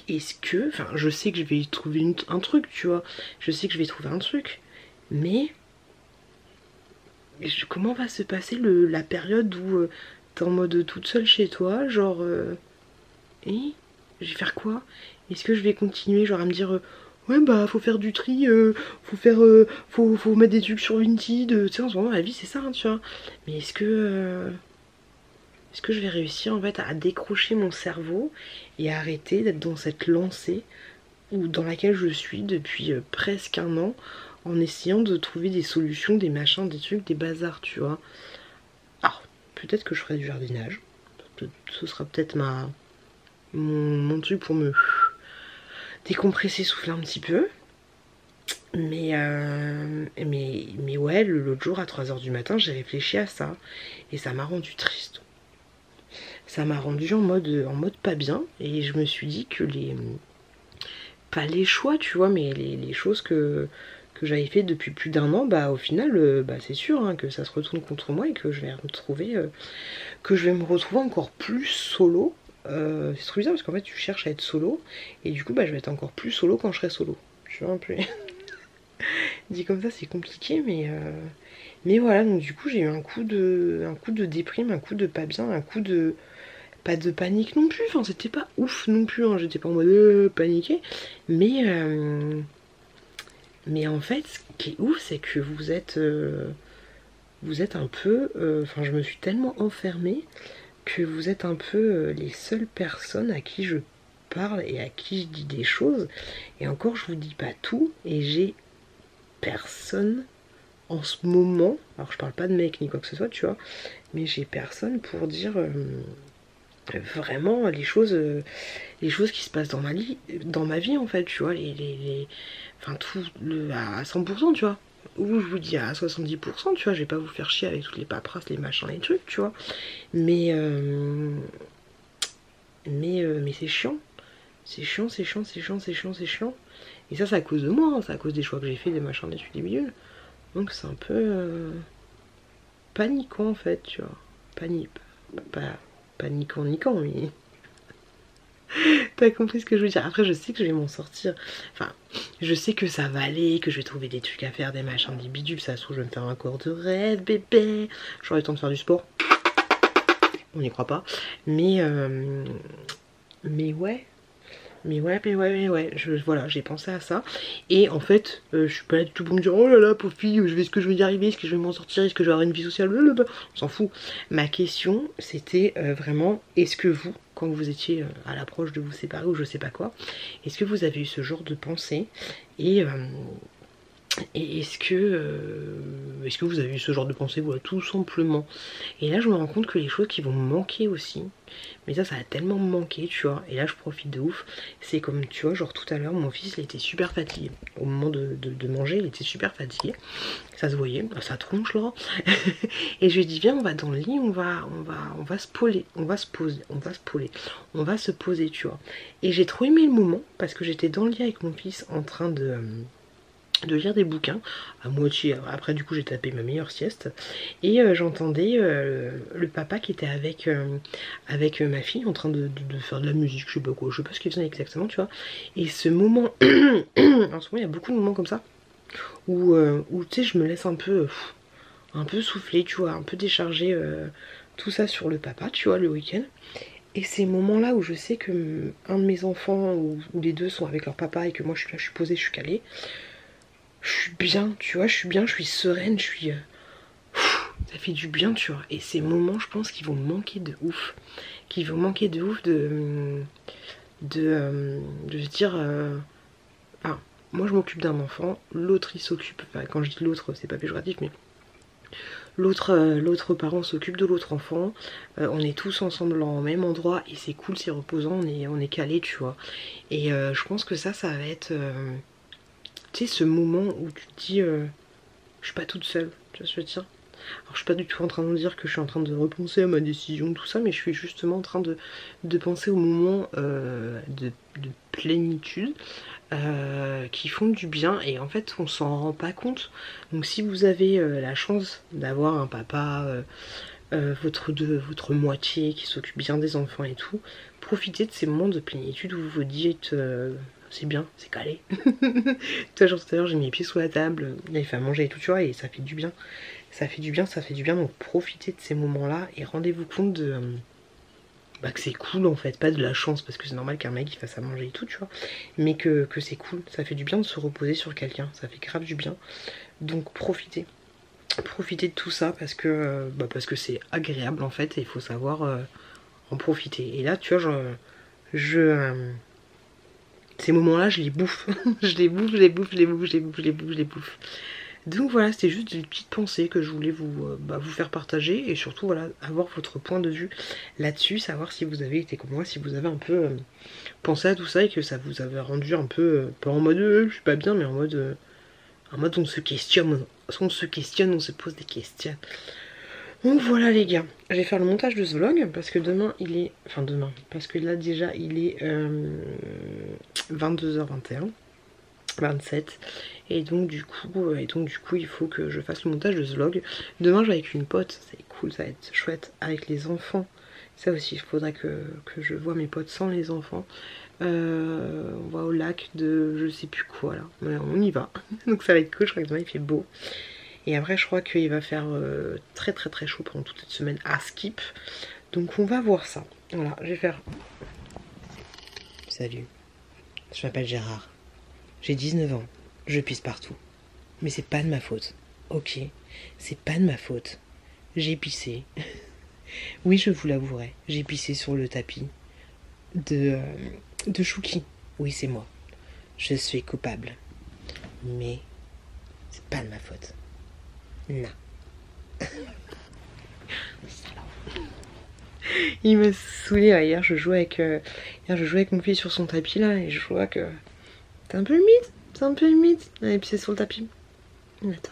est-ce que. Enfin, je sais que je vais trouver un truc, tu vois. Je sais que je vais trouver un truc. Mais comment va se passer la période où t'es en mode toute seule chez toi, genre et je vais faire quoi? Est-ce que je vais continuer genre à me dire ouais bah faut faire du tri, faut mettre des trucs sur Vinted, tu sais en ce moment la vie c'est ça hein, tu vois. Mais est-ce que je vais réussir en fait à décrocher mon cerveau et à arrêter d'être dans cette lancée dans laquelle je suis depuis presque un an en essayant de trouver des solutions, des machins, des trucs, des bazars, tu vois. Alors, peut-être que je ferai du jardinage. Ce sera peut-être mon truc pour me décompresser, souffler un petit peu. Mais ouais, l'autre jour à 3 h du matin, j'ai réfléchi à ça. Et ça m'a rendu triste. Ça m'a rendu en mode pas bien. Et je me suis dit que pas les choix, tu vois, mais les choses que j'avais fait depuis plus d'un an, bah au final, bah, c'est sûr hein, que ça se retourne contre moi et que je vais me retrouver encore plus solo. C'est trop bizarre parce qu'en fait tu cherches à être solo et du coup bah je vais être encore plus solo quand je serai solo. Tu vois un peu. Dit comme ça c'est compliqué mais voilà donc du coup j'ai eu un coup de déprime, un coup de pas bien, un coup de pas de panique non plus, enfin c'était pas ouf non plus, hein. J'étais pas en mode paniqué, mais en fait ce qui est ouf c'est que vous êtes un peu, enfin je me suis tellement enfermée que vous êtes un peu les seules personnes à qui je parle et à qui je dis des choses, et encore je vous dis pas tout, et j'ai personne en ce moment, alors je parle pas de mec ni quoi que ce soit tu vois, mais j'ai personne pour dire vraiment les choses qui se passent dans ma vie en fait, tu vois, enfin tout à 100% tu vois, ou je vous dis à 70%, tu vois, je vais pas vous faire chier avec toutes les paperasses, les machins, les trucs, tu vois, mais c'est chiant, c'est chiant, c'est chiant, c'est chiant, c'est chiant, c'est chiant, et ça c'est à cause de moi, hein. C'est à cause des choix que j'ai fait, des machins, des trucs, des bidules, donc c'est un peu paniquant en fait, tu vois, pas paniquant niquant, mais t'as compris ce que je veux dire. Après je sais que je vais m'en sortir, enfin je sais que ça va aller, que je vais trouver des trucs à faire, des machins, des bidules, ça se trouve je vais me faire un corps de rêve bébé, j'aurai le temps de faire du sport, on n'y croit pas, mais ouais. Mais ouais, voilà, j'ai pensé à ça. Et en fait, je suis pas là du tout pour me dire oh là là, pauvre fille, est-ce que je vais y arriver, est-ce que je vais m'en sortir, est-ce que je vais avoir une vie sociale, blablabla. On s'en fout. Ma question, c'était vraiment, est-ce que vous, quand vous étiez à l'approche de vous séparer ou je sais pas quoi, est-ce que vous avez eu ce genre de pensée et est-ce que vous avez eu ce genre de pensée, voilà, tout simplement. Et là je me rends compte que les choses qui vont me manquer aussi, mais ça va tellement me manquer, tu vois, et là je profite de ouf, c'est comme, tu vois, genre tout à l'heure, mon fils, il était super fatigué. Au moment de manger, il était super fatigué, ça se voyait, sa tronche là. Et je lui ai dit, viens, on va dans le lit, on va se poler, on va se poser, tu vois. Et j'ai trop aimé le moment, parce que j'étais dans le lit avec mon fils en train de lire des bouquins à moitié. Après du coup j'ai tapé ma meilleure sieste et j'entendais le papa qui était avec ma fille en train de faire de la musique, je sais pas quoi, je sais pas ce qu'il faisait exactement, tu vois. Et ce moment, en ce moment il y a beaucoup de moments comme ça où tu sais je me laisse un peu souffler, tu vois, un peu décharger tout ça sur le papa, tu vois, le week-end. Et ces moments-là où je sais que un de mes enfants ou les deux sont avec leur papa et que moi je suis là, je suis posée, je suis calée, je suis bien, tu vois, je suis bien, je suis sereine, je suis... ça fait du bien, tu vois. Et ces moments, je pense qu'ils vont me manquer de ouf. Qu'ils vont manquer de ouf de se dire... ah, moi je m'occupe d'un enfant, l'autre il s'occupe... Enfin, quand je dis l'autre, c'est pas péjoratif, mais... L'autre parent s'occupe de l'autre enfant, on est tous ensemble en même endroit et c'est cool, c'est reposant, on est calé, tu vois. Et je pense que ça va être... tu sais, ce moment où tu te dis, je suis pas toute seule, tu vois ce que je veux dire. Alors je suis pas du tout en train de dire que je suis en train de repenser à ma décision, tout ça, mais je suis justement en train de penser aux moments de plénitude qui font du bien et en fait on s'en rend pas compte. Donc si vous avez la chance d'avoir un papa, votre moitié qui s'occupe bien des enfants et tout, profitez de ces moments de plénitude où vous vous dites c'est bien, c'est calé. Tout à l'heure j'ai mis les pieds sous la table, il a fait à manger et tout, tu vois, et ça fait du bien. Ça fait du bien, ça fait du bien, donc profitez de ces moments-là et rendez-vous compte de... bah, que c'est cool en fait, pas de la chance parce que c'est normal qu'un mec il fasse à manger et tout, tu vois, mais que c'est cool, ça fait du bien de se reposer sur quelqu'un, ça fait grave du bien, donc profitez. Profitez de tout ça parce que c'est agréable en fait et il faut savoir en profiter. Et là tu vois, ces moments-là je les bouffe, je les bouffe, je les bouffe, je les bouffe, je les bouffe, je les bouffe, je les bouffe. Donc voilà, c'était juste des petites pensées que je voulais vous faire partager et surtout voilà, avoir votre point de vue là-dessus, savoir si vous avez été comme moi, si vous avez un peu pensé à tout ça et que ça vous avait rendu un peu, pas en mode je suis pas bien, mais en mode on se questionne, on se pose des questions. Donc voilà les gars, je vais faire le montage de ce vlog parce que demain il est, enfin demain, parce que là déjà il est 22h21. 27 et donc du coup il faut que je fasse le montage de ce vlog. Demain je vais avec une pote, c'est cool, ça va être chouette avec les enfants. Ça aussi il faudrait que je vois mes potes sans les enfants. On va au lac de je sais plus quoi là, mais on y va. Donc ça va être cool, je crois que demain il fait beau. Et après je crois qu'il va faire très très très chaud pendant toute cette semaine à Skip. Donc on va voir ça. Voilà, je vais faire... Salut, je m'appelle Gérard. J'ai 19 ans, je pisse partout. Mais c'est pas de ma faute. Ok, c'est pas de ma faute. J'ai pissé. Oui, je vous l'avouerai, j'ai pissé sur le tapis de Chouki. Oui, c'est moi. Je suis coupable. Mais c'est pas de ma faute. Non. Il m'a saoulé. Hier, je jouais avec mon fils sur son tapis là et je vois que c'est un peu humide. C'est un peu humide. Et puis c'est sur le tapis. Attends.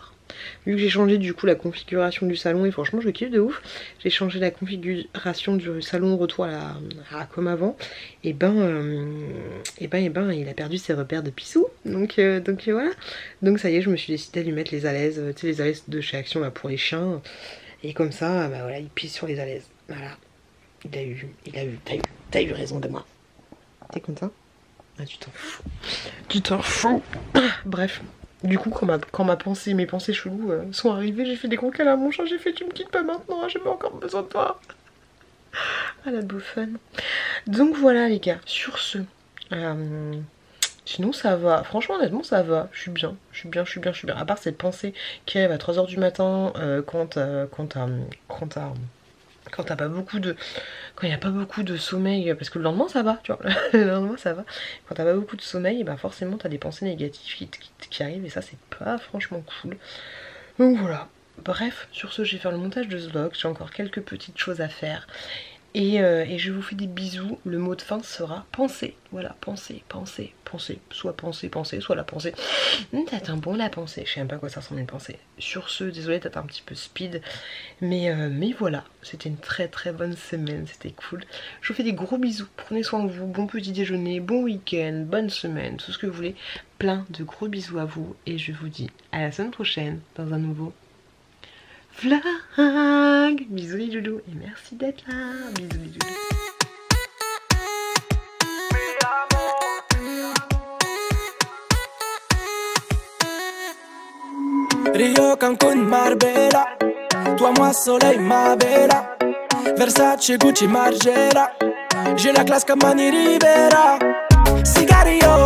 Vu que j'ai changé du coup la configuration du salon et franchement je kiffe de ouf. J'ai changé la configuration du salon retour à comme avant. Et il a perdu ses repères de pissou. Donc voilà. Donc ça y est, je me suis décidée à lui mettre les alaises, tu sais les alaises de chez Action là pour les chiens. Et comme ça, bah voilà, il pisse sur les alaises. Voilà. T'as eu raison de moi. T'es content? Ah, tu t'en fous. Tu t'en fous. Bref. Du coup, quand mes pensées cheloues sont arrivées, j'ai fait des gros câlins à mon chat. J'ai fait tu me quittes pas maintenant, j'ai pas encore besoin de toi. Ah la bouffonne. Donc voilà les gars, sur ce. Sinon ça va, franchement honnêtement ça va, je suis bien. À part cette pensée qui arrive à 3h du matin quand t'as pas beaucoup de... Quand il n'y a pas beaucoup de sommeil, parce que le lendemain ça va, tu vois, le lendemain ça va. Quand t'as pas beaucoup de sommeil, bah forcément t'as des pensées négatives qui arrivent et ça c'est pas franchement cool. Donc voilà, bref, sur ce je vais faire le montage de ce vlog, j'ai encore quelques petites choses à faire. Et je vous fais des bisous. Le mot de fin sera pensée. Voilà, pensée, pensée, pensée. Soit pensée, pensée, soit la pensée. T'as un bon la pensée. Je sais même pas à quoi ça ressemble une pensée. Sur ce, désolé, t'as un petit peu speed. Mais voilà, c'était une très très bonne semaine. C'était cool. Je vous fais des gros bisous. Prenez soin de vous. Bon petit déjeuner, bon week-end, bonne semaine, tout ce que vous voulez. Plein de gros bisous à vous. Et je vous dis à la semaine prochaine dans un nouveau vlog. Bisous les doudous et merci d'être là. Bisous les doudous. Rio, Cancun, Marbella. Toi, moi, soleil, ma vela. Versace, Gucci, Margiela. J'ai la classe comme Manny Rivera. Sigario,